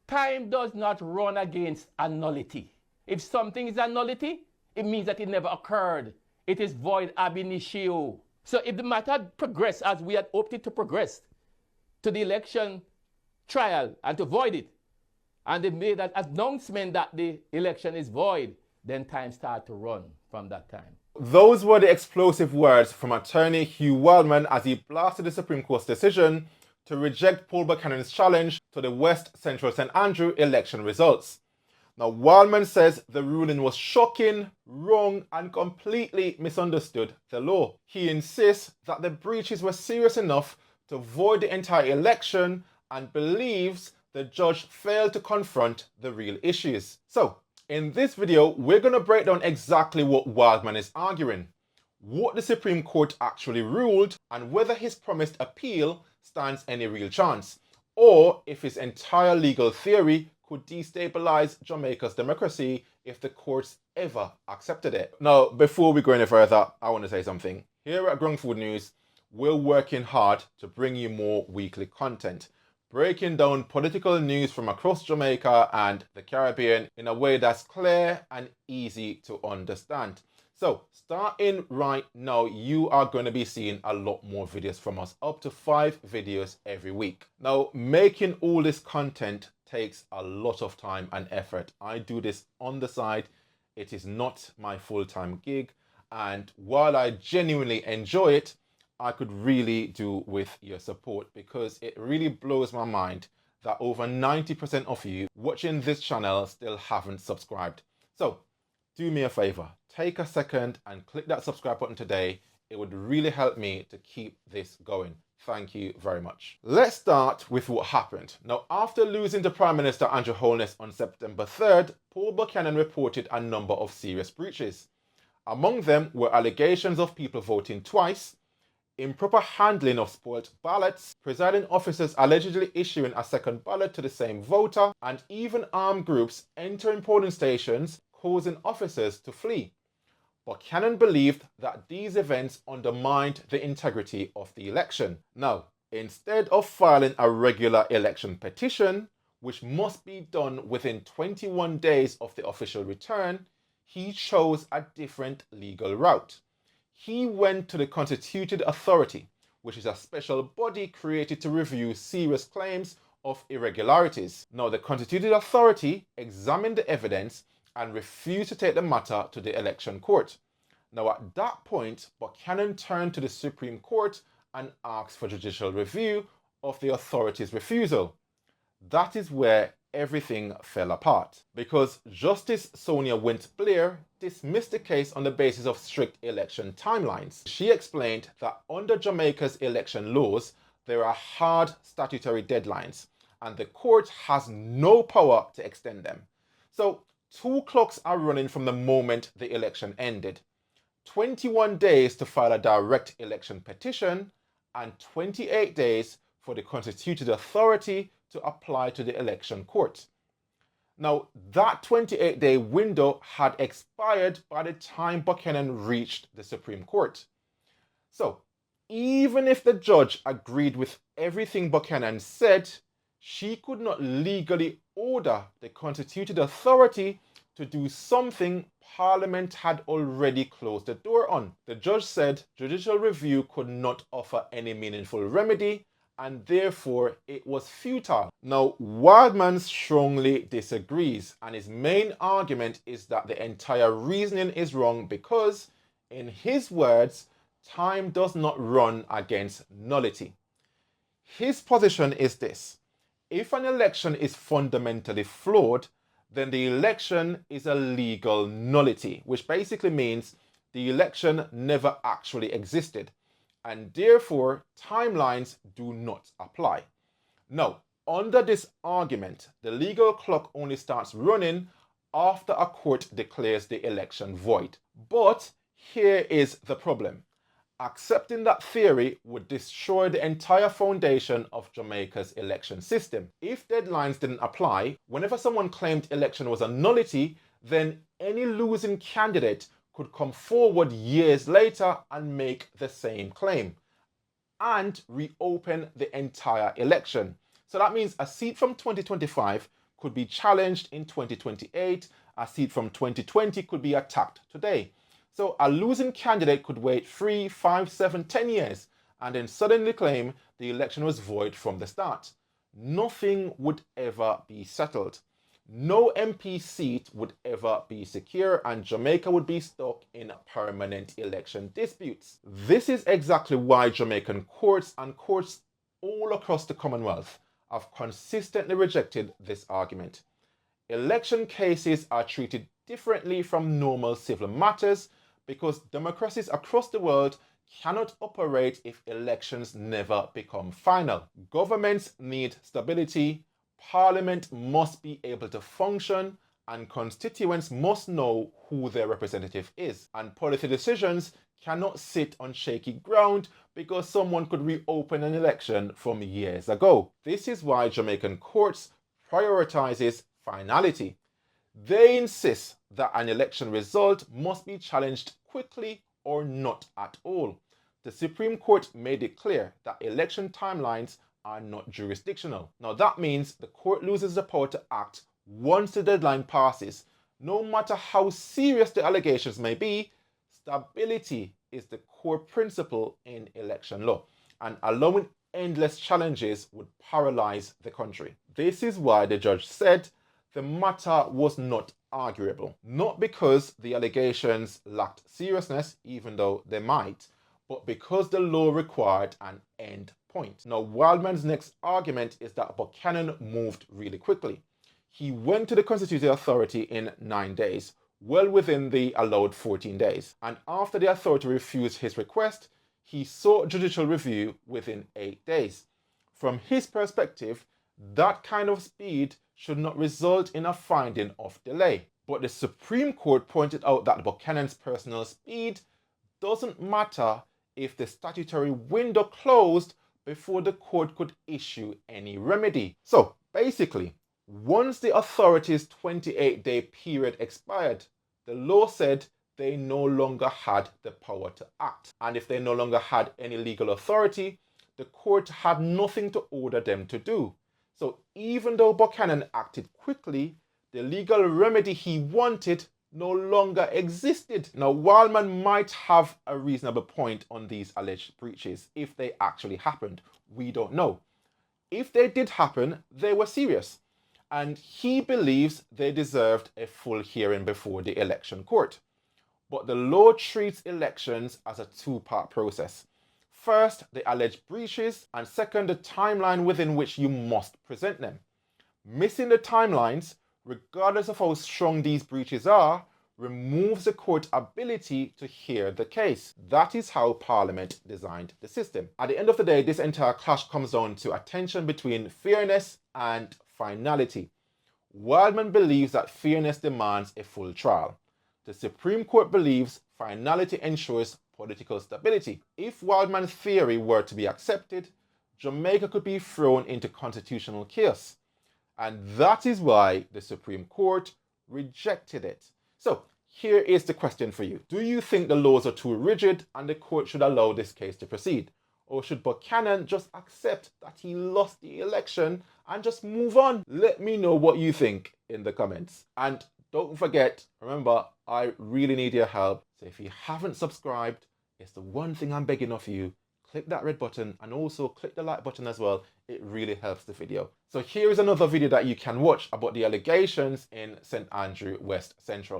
Time does not run against a nullity. If something is a nullity, it means that it never occurred. It is void ab initio. So if the matter progressed as we had hoped it to progress to the election trial and to void it, and they made an announcement that the election is void, then time started to run from that time. Those were the explosive words from attorney Hugh Wildman as he blasted the Supreme Court's decision to reject Paul Buchanan's challenge to the West Central St. Andrew election results. Now, Wildman says the ruling was shocking, wrong, and completely misunderstood the law. He insists that the breaches were serious enough to void the entire election and believes the judge failed to confront the real issues. So, in this video, we're going to break down exactly what Wildman is arguing, what the Supreme Court actually ruled, and whether his promised appeal stands any real chance, or if his entire legal theory could destabilize Jamaica's democracy if the courts ever accepted it. Now, before we go any further, I want to say something. Here at Grung Food News, we're working hard to bring you more weekly content, breaking down political news from across Jamaica and the Caribbean in a way that's clear and easy to understand. So, starting right now, you are going to be seeing a lot more videos from us, up to 5 videos every week. Now, making all this content takes a lot of time and effort. I do this on the side. It is not my full-time gig. And while I genuinely enjoy it, I could really do with your support, because it really blows my mind that over 90% of you watching this channel still haven't subscribed. So do me a favor, take a second and click that subscribe button today. It would really help me to keep this going. Thank you very much. Let's start with what happened. Now, after losing to Prime Minister Andrew Holness on September 3rd, Paul Buchanan reported a number of serious breaches. Among them were allegations of people voting twice, improper handling of spoilt ballots, presiding officers allegedly issuing a second ballot to the same voter, and even armed groups entering polling stations, causing officers to flee. Buchanan believed that these events undermined the integrity of the election. Now, instead of filing a regular election petition, which must be done within 21 days of the official return, he chose a different legal route. He went to the Constituted Authority, which is a special body created to review serious claims of irregularities. Now, the Constituted Authority examined the evidence and refused to take the matter to the election court. Now, at that point, Buchanan turned to the Supreme Court and asked for judicial review of the authority's refusal. That is where everything fell apart, because Justice Sonia Wint-Blair dismissed the case on the basis of strict election timelines. She explained that under Jamaica's election laws, there are hard statutory deadlines, and the court has no power to extend them. So 2 clocks are running from the moment the election ended. 21 days to file a direct election petition, and 28 days for the Constituted Authority to apply to the election court. Now, that 28-day window had expired by the time Buchanan reached the Supreme Court. So, even if the judge agreed with everything Buchanan said, she could not legally order the Constituted Authority to do something Parliament had already closed the door on. The judge said judicial review could not offer any meaningful remedy, and therefore it was futile. Now, Wildman strongly disagrees, and his main argument is that the entire reasoning is wrong because, in his words, time does not run against nullity. His position is this: if an election is fundamentally flawed, then the election is a legal nullity, which basically means the election never actually existed, and therefore timelines do not apply. Now, under this argument, the legal clock only starts running after a court declares the election void. But here is the problem. Accepting that theory would destroy the entire foundation of Jamaica's election system. If deadlines didn't apply, whenever someone claimed election was a nullity, then any losing candidate could come forward years later and make the same claim and reopen the entire election. So that means a seat from 2025 could be challenged in 2028. A seat from 2020 could be attacked today. So a losing candidate could wait 3, 5, 7, 10 years and then suddenly claim the election was void from the start. Nothing would ever be settled. No MP seat would ever be secure, and Jamaica would be stuck in permanent election disputes. This is exactly why Jamaican courts and courts all across the Commonwealth have consistently rejected this argument. Election cases are treated differently from normal civil matters because democracies across the world cannot operate if elections never become final. Governments need stability, Parliament must be able to function, and constituents must know who their representative is. And policy decisions cannot sit on shaky ground because someone could reopen an election from years ago. This is why Jamaican courts prioritizes finality. They insist that an election result must be challenged quickly or not at all. The Supreme Court made it clear that election timelines are not jurisdictional. Now that means the court loses the power to act once the deadline passes. No matter how serious the allegations may be, stability is the core principle in election law, and allowing endless challenges would paralyze the country. This is why the judge said the matter was not arguable, not because the allegations lacked seriousness, even though they might, but because the law required an end point. Now, Wildman's next argument is that Buchanan moved really quickly. He went to the Constitutional Authority in 9 days, well within the allowed 14 days. And after the authority refused his request, he sought judicial review within 8 days. From his perspective, that kind of speed should not result in a finding of delay. But the Supreme Court pointed out that Buchanan's personal speed doesn't matter if the statutory window closed before the court could issue any remedy. So basically, once the authority's 28-day period expired, the law said they no longer had the power to act. And if they no longer had any legal authority, the court had nothing to order them to do. So even though Buchanan acted quickly, the legal remedy he wanted no longer existed. Now, Wildman might have a reasonable point on these alleged breaches if they actually happened. We don't know. If they did happen, they were serious, and he believes they deserved a full hearing before the election court. But the law treats elections as a two-part process. First, the alleged breaches, and second, the timeline within which you must present them. Missing the timelines, regardless of how strong these breaches are, removes the court's ability to hear the case. That is how Parliament designed the system. At the end of the day, this entire clash comes down to a tension between fairness and finality. Wildman believes that fairness demands a full trial. The Supreme Court believes finality ensures political stability. If Wildman's theory were to be accepted, Jamaica could be thrown into constitutional chaos. And that is why the Supreme Court rejected it. So here is the question for you. Do you think the laws are too rigid and the court should allow this case to proceed? Or should Buchanan just accept that he lost the election and just move on? Let me know what you think in the comments. And don't forget, remember, I really need your help. So if you haven't subscribed, it's the one thing I'm begging of you. Click that red button and also click the like button as well. It really helps the video. So here is another video that you can watch about the allegations in St. Andrew West Central.